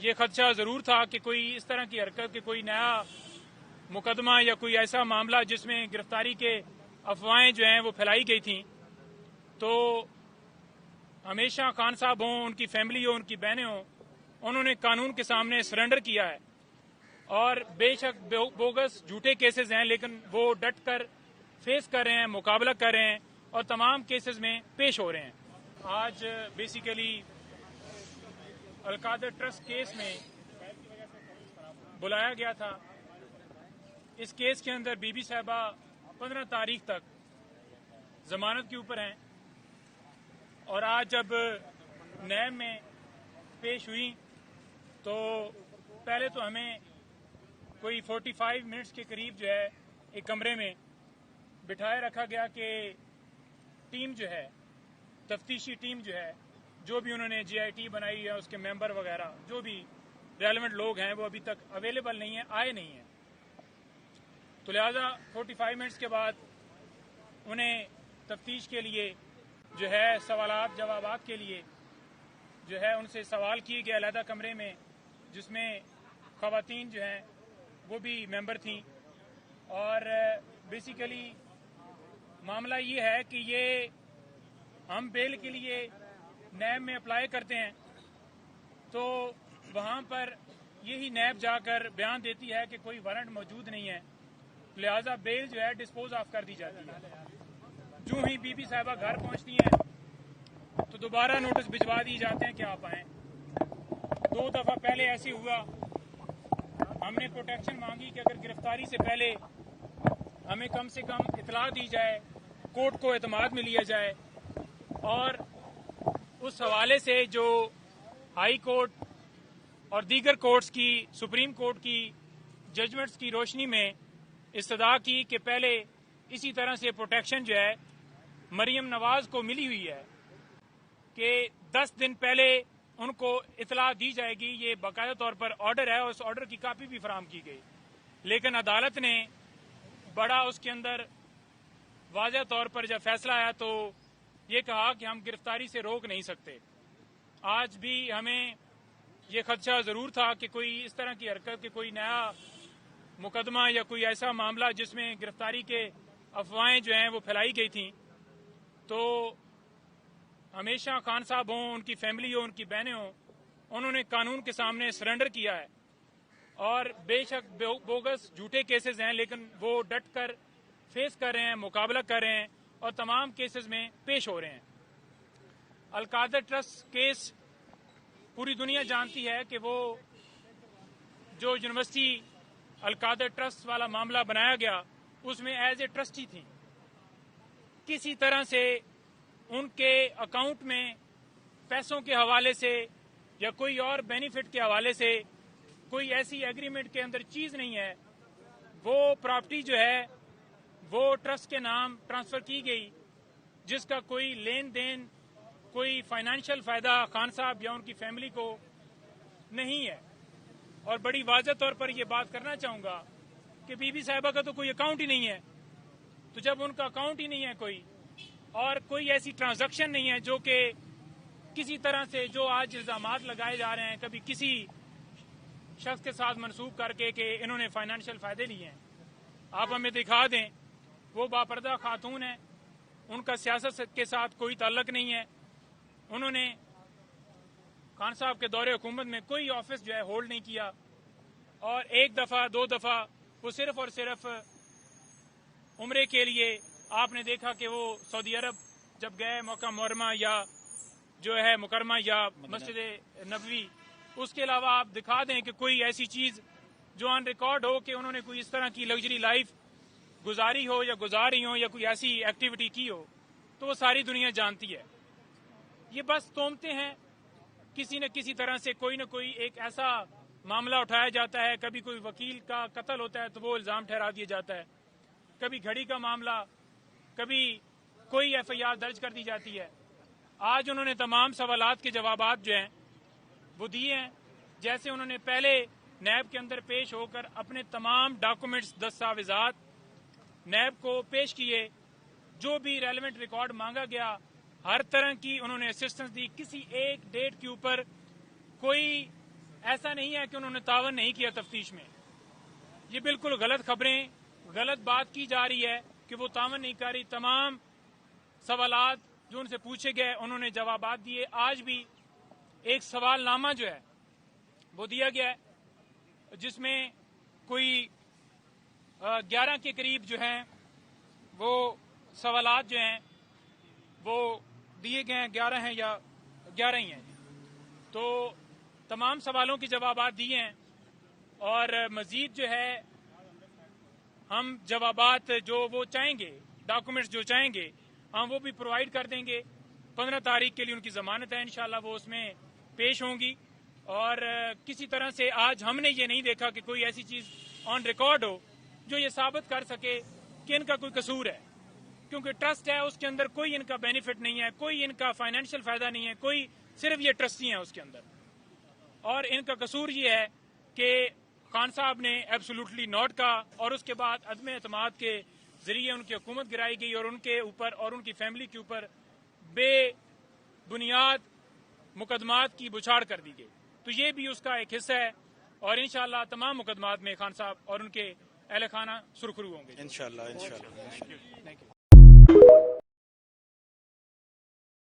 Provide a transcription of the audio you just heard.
ये खदशा ज़रूर था कि कोई इस तरह की हरकत कि कोई नया मुकदमा या कोई ऐसा मामला जिसमें गिरफ्तारी के अफवाहें जो हैं वो फैलाई गई थी। तो हमेशा खान साहब हों, उनकी फैमिली हो, उनकी बहनें हों, उन्होंने कानून के सामने सरेंडर किया है और बेशक बोगस झूठे केसेस हैं, लेकिन वो डट कर फेस कर रहे हैं, मुकाबला कर रहे हैं और तमाम केसेस में पेश हो रहे हैं। आज बेसिकली अलकादर ट्रस्ट केस में बुलाया गया था। इस केस के अंदर बीबी साहिबा 15 तारीख तक जमानत के ऊपर हैं और आज जब नैब में पेश हुई तो पहले तो हमें कोई 45 मिनट्स के करीब जो है एक कमरे में बिठाए रखा गया कि टीम जो है, तफ्तीशी टीम जो है, जो भी उन्होंने GIT बनाई है उसके मेंबर वगैरह जो भी रेलेवेंट लोग हैं वो अभी तक अवेलेबल नहीं है, आए नहीं हैं। तो लिहाजा 45 मिनट्स के बाद उन्हें तफ्तीश के लिए जो है सवालात जवाबात के लिए जो है उनसे सवाल किए गए अलहदा कमरे में, जिसमें ख़वातीन जो हैं वो भी मेंबर थीं। और बेसिकली मामला ये है कि ये हम बेल के लिए नैब में अप्लाई करते हैं तो वहाँ पर यही नैब जाकर बयान देती है कि कोई वारंट मौजूद नहीं है, लिहाजा बेल जो है डिस्पोज ऑफ कर दी जाती है। जो ही बीबी साहिबा घर पहुँचती हैं तो दोबारा नोटिस भिजवा दिए जाते हैं कि आप आएँ। 2 दफ़ा पहले ऐसे हुआ, हमने प्रोटेक्शन मांगी कि अगर गिरफ्तारी से पहले हमें कम से कम इतला दी जाए, कोर्ट को एतमाद में लिया जाए। और उस हवाले से जो हाई कोर्ट और दीगर कोर्ट्स की, सुप्रीम कोर्ट की जजमेंट्स की रोशनी में इस्तदा की कि पहले इसी तरह से प्रोटेक्शन जो है मरियम नवाज को मिली हुई है कि 10 दिन पहले उनको इतला दी जाएगी। ये बाकायदा तौर पर ऑर्डर है और उस ऑर्डर की कापी भी फराहम की गई, लेकिन अदालत ने बड़ा उसके अंदर वाज़ह तौर पर जब फैसला आया तो ये कहा कि हम गिरफ्तारी से रोक नहीं सकते। आज भी हमें ये खदशा ज़रूर था कि कोई इस तरह की हरकत कि कोई नया मुकदमा या कोई ऐसा मामला जिसमें गिरफ्तारी के अफवाहें जो हैं वो फैलाई गई थी। तो हमेशा खान साहब हों, उनकी फैमिली हो, उनकी बहनें हों, उन्होंने कानून के सामने सरेंडर किया है और बेशक बोगस झूठे केसेस हैं, लेकिन वो डट कर फेस कर रहे हैं, मुकाबला कर रहे हैं और तमाम केसेस में पेश हो रहे हैं। अलकादर ट्रस्ट केस पूरी दुनिया जानती है कि वो जो यूनिवर्सिटी अलकादर ट्रस्ट वाला मामला बनाया गया उसमें एज ए ट्रस्टी थी। किसी तरह से उनके अकाउंट में पैसों के हवाले से या कोई और बेनिफिट के हवाले से कोई ऐसी एग्रीमेंट के अंदर चीज़ नहीं है। वो प्रॉपर्टी जो है वो ट्रस्ट के नाम ट्रांसफ़र की गई जिसका कोई लेन देन, कोई फाइनेंशियल फ़ायदा खान साहब या उनकी फैमिली को नहीं है। और बड़ी वाज़ह तौर पर यह बात करना चाहूँगा कि बीबी साहिबा का तो कोई अकाउंट ही नहीं है। तो जब उनका अकाउंट ही नहीं है कोई और कोई ऐसी ट्रांजैक्शन नहीं है जो कि किसी तरह से जो आज इल्ज़ामात लगाए जा रहे हैं कभी किसी शख्स के साथ मनसूब करके कि इन्होंने फाइनेंशियल फ़ायदे लिए हैं, आप हमें दिखा दें। वो बापर्दा खातून है, उनका सियासत के साथ कोई ताल्लुक नहीं है। उन्होंने खान साहब के दौरे हुकूमत में कोई ऑफिस जो है होल्ड नहीं किया और 1 दफ़ा 2 दफ़ा वो सिर्फ और सिर्फ उम्रे के लिए आपने देखा कि वो सऊदी अरब जब गए मक्का मुकर्रमा या जो है मुकरमा या मस्जिद नबवी, उसके अलावा आप दिखा दें कि कोई ऐसी चीज़ जो ऑन रिकॉर्ड हो कि उन्होंने कोई इस तरह की लग्जरी लाइफ गुजारी हो या गुजारी हो या कोई ऐसी एक्टिविटी की हो, तो वो सारी दुनिया जानती है। ये बस तोमते हैं, किसी न किसी तरह से कोई न कोई एक ऐसा मामला उठाया जाता है। कभी कोई वकील का कत्ल होता है तो वो इल्ज़ाम ठहरा दिया जाता है, कभी घड़ी का मामला, कभी कोई FIR दर्ज कर दी जाती है। आज उन्होंने तमाम सवालात के जवाबात जो हैं वो दिए हैं, जैसे उन्होंने पहले नैब के अंदर पेश होकर अपने तमाम डॉक्यूमेंट्स, दस्तावेजात नैब को पेश किए। जो भी रेलेवेंट रिकॉर्ड मांगा गया हर तरह की उन्होंने असिस्टेंस दी। किसी एक डेट के ऊपर कोई ایسا نہیں ہے کہ انہوں نے تعاون نہیں کیا تفتیش میں. یہ بالکل غلط خبریں، غلط بات کی جا رہی ہے کہ وہ تعاون نہیں کر رہی. تمام سوالات جو ان سے پوچھے گئے انہوں نے جوابات دیے. آج بھی ایک سوال نامہ جو ہے وہ دیا گیا ہے جس میں کوئی 11 کے قریب جو ہیں وہ سوالات جو ہیں وہ دیے گئے ہیں. 11 ہیں یا 11 ہی ہیں. تو تمام سوالوں کے جوابات دیے ہیں اور مزید جو ہے ہم جوابات جو وہ چاہیں گے، ڈاکومنٹس جو چاہیں گے ہم وہ بھی پرووائڈ کر دیں گے. 15 تاریخ کے لیے ان کی ضمانت ہے، انشاءاللہ وہ اس میں پیش ہوں گی. اور کسی طرح سے آج ہم نے یہ نہیں دیکھا کہ کوئی ایسی چیز آن ریکارڈ ہو جو یہ ثابت کر سکے کہ ان کا کوئی قصور ہے. کیونکہ ٹرسٹ ہے، اس کے اندر کوئی ان کا بینیفٹ نہیں ہے، کوئی ان کا فائنینشیل فائدہ نہیں ہے، کوئی صرف یہ ٹرسٹی ہیں اس کے اندر. اور ان کا قصور یہ ہے کہ خان صاحب نے ایبسولوٹلی نوٹ کہا اور اس کے بعد عدم اعتماد کے ذریعے ان کی حکومت گرائی گئی اور ان کے اوپر اور ان کی فیملی کے اوپر بے بنیاد مقدمات کی بچھاڑ کر دی گئی. تو یہ بھی اس کا ایک حصہ ہے اور انشاءاللہ تمام مقدمات میں خان صاحب اور ان کے اہل خانہ سرخرو ہوں گے. انشاءاللہ. Thank you.